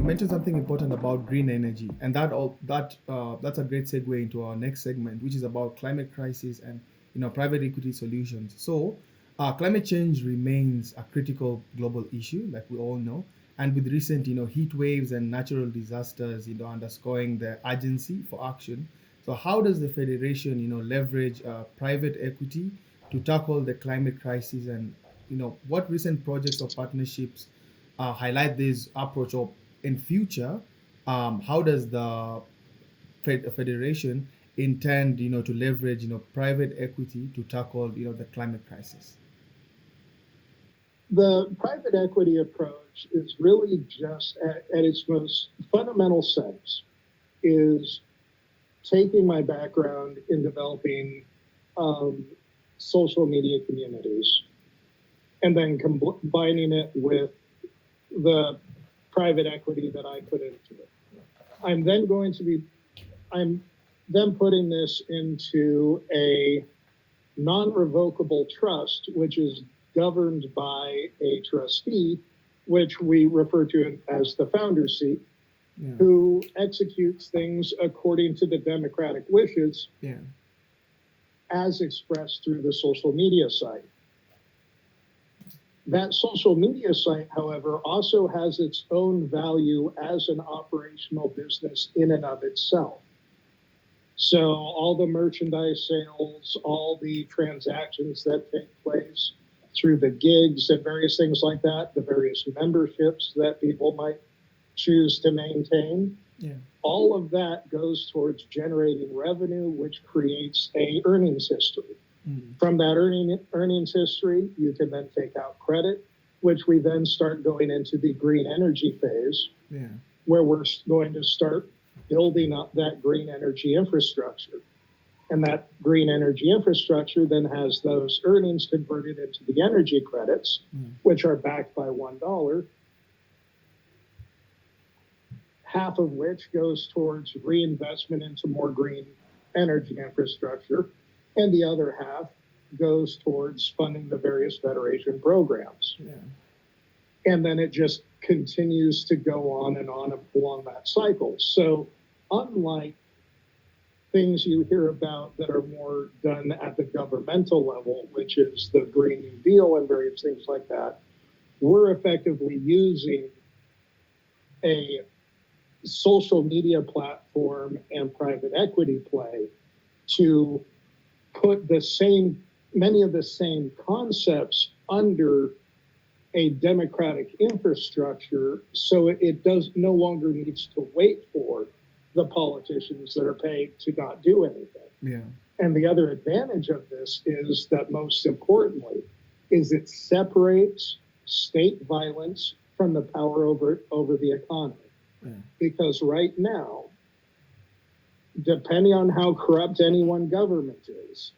mentioned something important about green energy, and that's a great segue into our next segment, which is about climate crisis and private equity solutions. So, climate change remains a critical global issue, like we all know, and with recent heat waves and natural disasters underscoring the urgency for action. So, how does the federation leverage private equity to tackle the climate crisis, and what recent projects or partnerships highlight this approach? Or in future, how does the federation intend to leverage private equity to tackle the climate crisis? The private equity approach is really just at its most fundamental sense is taking my background in developing um, social media communities and then combining it with the private equity that I put into it. I'm then going to be, I'm then putting this into a non-revocable trust, which is governed by a trustee, which we refer to as the founder seat, Yeah. who executes things according to the democratic wishes Yeah. as expressed through the social media site. That social media site, however, also has its own value as an operational business in and of itself. So all the merchandise sales, all the transactions that take place through the gigs and various things like that, the various memberships that people might choose to maintain, Yeah. all of that goes towards generating revenue, which creates a earnings history. Mm. From that earnings history, you can then take out credit, which we then start going into the green energy phase, Yeah. where we're going to start building up that green energy infrastructure. And that green energy infrastructure then has those earnings converted into the energy credits, which are backed by $1, half of which goes towards reinvestment into more green energy infrastructure, and the other half goes towards funding the various federation programs. Yeah. And then it just continues to go on and on along that cycle. So unlike things you hear about that are more done at the governmental level, which is the Green New Deal and various things like that, we're effectively using a social media platform and private equity play to put many of the same concepts under a democratic infrastructure, so it does no longer needs to wait for the politicians that are paid to not do anything. Yeah. And the other advantage of this is that, most importantly, is it separates state violence from the power over the economy. Yeah. Because right now, depending on how corrupt any one government is,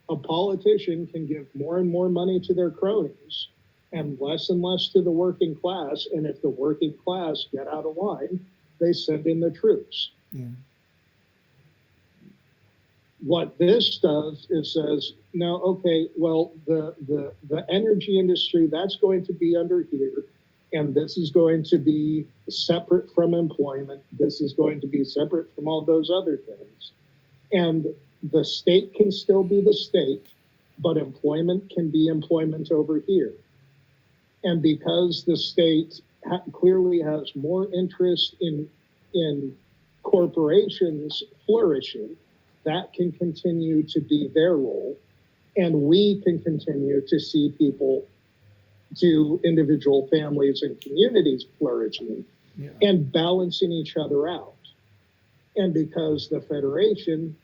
a politician can give more and more money to their cronies and less to the working class. And if the working class get out of line, they send in the troops. Yeah. What this does is says, now, okay, well, the energy industry, that's going to be under here, and this is going to be separate from employment. This is going to be separate from all those other things. And the state can still be the state, but employment can be employment over here. And because the state clearly has more interest in corporations flourishing, that can continue to be their role. And we can continue to see people, to individual families and communities flourishing, Yeah. and balancing each other out. And because the Federation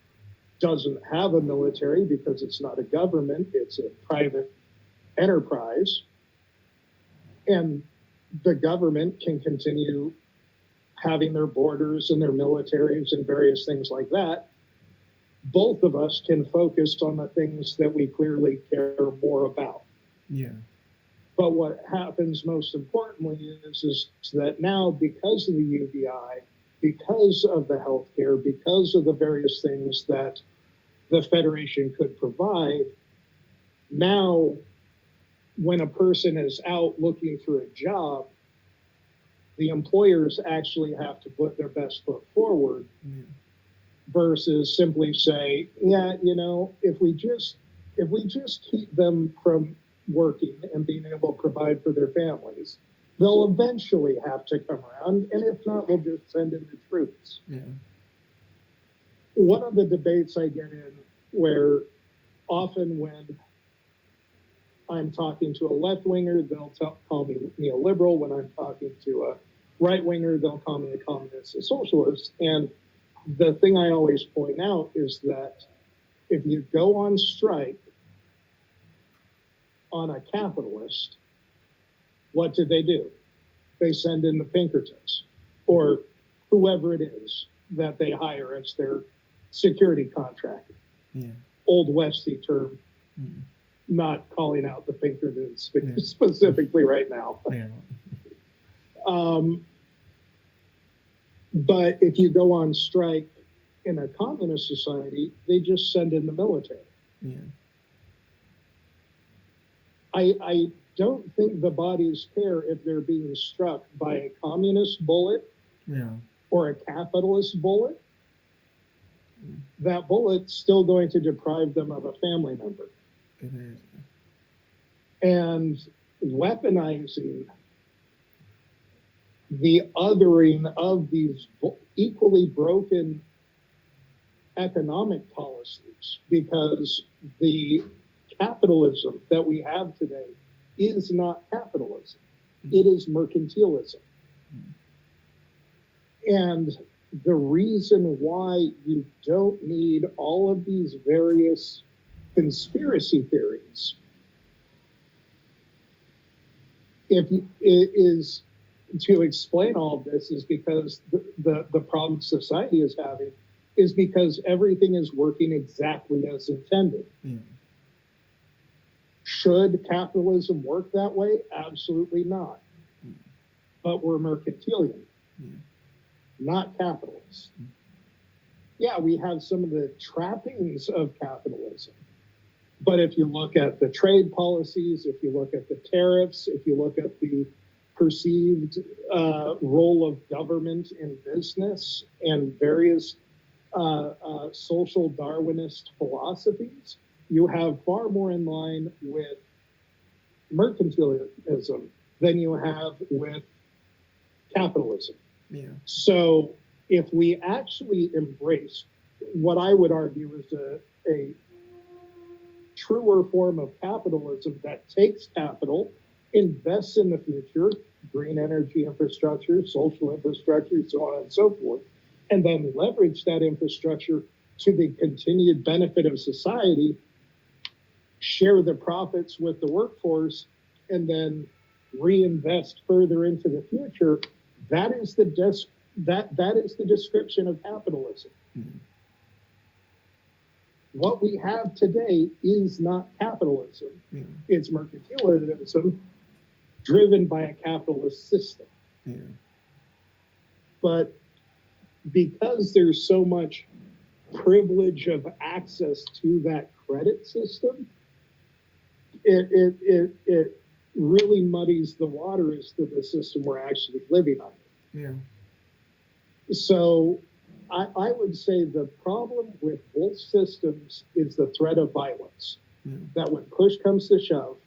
doesn't have a military, because it's not a government, it's a private enterprise, and the government can continue having their borders and their militaries and various things like that, both of us can focus on the things that we clearly care more about. Yeah. But what happens most importantly is that now, because of the UBI, because of the healthcare, because of the various things that the Federation could provide, now when a person is out looking for a job, the employers actually have to put their best foot forward Yeah. versus simply say, yeah, if we just keep them from working and being able to provide for their families, they'll eventually have to come around, and if not, we'll just send in the troops. Yeah. One of the debates I get in where often when I'm talking to a left winger, they'll call me neoliberal. When I'm talking to a right winger, they'll call me a communist, a socialist. And the thing I always point out is that if you go on strike on a capitalist, what do? They send in the Pinkertons or whoever it is that they hire as their security contractor. Yeah. Old Westy term, not calling out the Pinkertons specifically right now. Yeah. But if you go on strike in a communist society, they just send in the military. Yeah. I don't think the bodies care if they're being struck by a communist bullet Yeah. or a capitalist bullet. That bullet's still going to deprive them of a family member. It is. And weaponizing the othering of these equally broken economic policies, because the capitalism that we have today is not capitalism. It is mercantilism. And the reason why you don't need all of these various conspiracy theories is to explain all of this is because the problem society is having is because everything is working exactly as intended. Yeah. Should capitalism work that way? Absolutely not. But we're mercantilian, not capitalists. Yeah, we have some of the trappings of capitalism. But if you look at the trade policies, if you look at the tariffs, if you look at the perceived role of government in business and various social Darwinist philosophies, you have far more in line with mercantilism than you have with capitalism. Yeah. So if we actually embrace what I would argue is a truer form of capitalism that takes capital, invests in the future, green energy infrastructure, social infrastructure, so on and so forth, and then leverage that infrastructure to the continued benefit of society, share the profits with the workforce, and then reinvest further into the future, that is the description of capitalism. What we have today is not capitalism. It's mercantilism driven by a capitalist system. But because there's so much privilege of access to that credit system, it really muddies the water as to the system we're actually living under. So I would say the problem with both systems is the threat of violence. That when push comes to shove,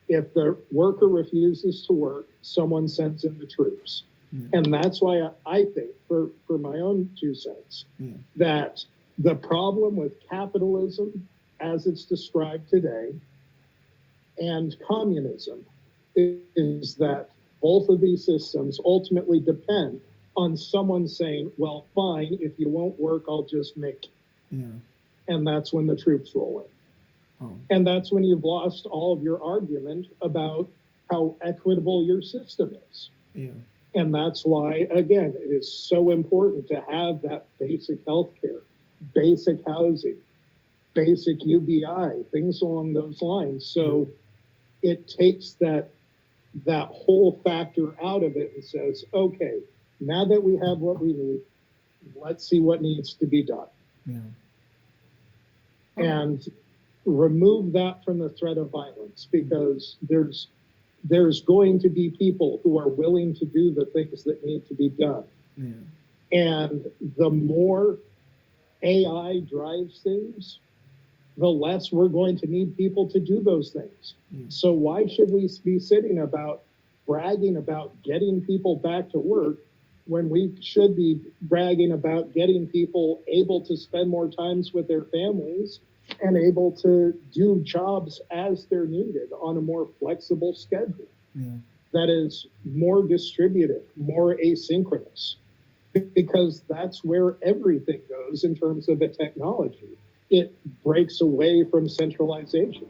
if the worker refuses to work, someone sends in the troops. And that's why I think, for my own 2 cents, that the problem with capitalism as it's described today and communism is that both of these systems ultimately depend on someone saying, well, fine, if you won't work, I'll just make it. And that's when the troops roll in. And that's when you've lost all of your argument about how equitable your system is. And that's why, again, it is so important to have that basic health care, basic housing, basic UBI, things along those lines. So it takes that whole factor out of it and says, okay, now that we have what we need, let's see what needs to be done. And remove that from the threat of violence, because there's there's going to be people who are willing to do the things that need to be done. Yeah. And the more AI drives things, the less we're going to need people to do those things. So why should we be sitting about bragging about getting people back to work when we should be bragging about getting people able to spend more times with their families and able to do jobs as they're needed on a more flexible schedule that is more distributed, more asynchronous, because that's where everything goes in terms of a technology. It breaks away from centralization.